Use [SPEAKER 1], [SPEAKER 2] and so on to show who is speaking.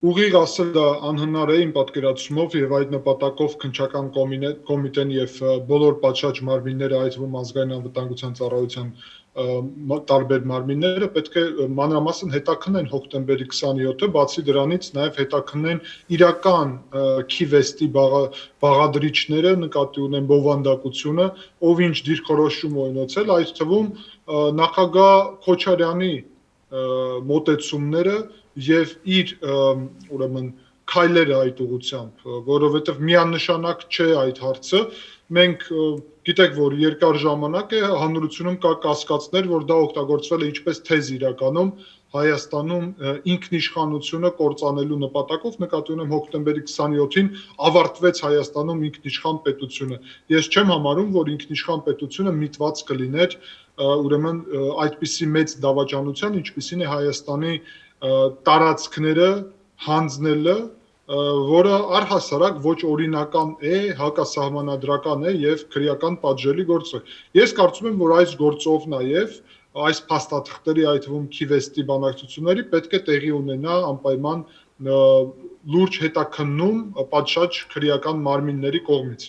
[SPEAKER 1] Ուղիղ ասել դա անհնար է իմ պատկերացումով եւ այդ նպատակով քննչական կոմիտեն եւ բոլոր պատշաճ մարմինները, այդ թվում ազգային անվտանգության ծառայության տարբեր մարմինները պետք է մանրամասն հետաքննեն հոկտեմբերի 27-ը, բացի դրանից նաեւ հետաքննեն իրական քիվեստի բաղադրիչները, նկատի ունեն բովանդակությունը, ով ինչ դիրքորոշում է ունեցել, այդ թվում նախագահ Քոչարյանի մոտեցումները եւ իր ուրեմն քայլերը այդ ուղղությամբ, որովհետեւ միանշանակ չէ այդ հարցը, մենք գիտեք, որ երկար ժամանակ է հանրությունում կա կասկածներ, որ դա օգտագործվել է ինչպես թեզ իրականում Հայաստանում ինքնիշխանությունը կործանելու նպատակով, նկատի ունեմ հոկտեմբերի 27-ին ավարտվեց Հայաստանում ինքնիշխան պետությունը։ Ես չեմ համարում, որ ինքնիշխան պետությունը միտված կլիներ ուրեմն այդպիսի մեծ դավաճանության, ինչպիսին է Հայաստանի տարածքները հանձնելը, որը առհասարակ ոչ օրինական է, հակասահմանադրական է եւ քրեական պատժելի գործ է։ Ես կարծում եմ, որ այս գործով նաեւ այս փաստաթղթերի, այդ թվում քիվեստի բանակցությունների պետք է տեղի ունենա անպայման լուրջ հետաքննում պատշաճ քրեական մարմինների կողմից։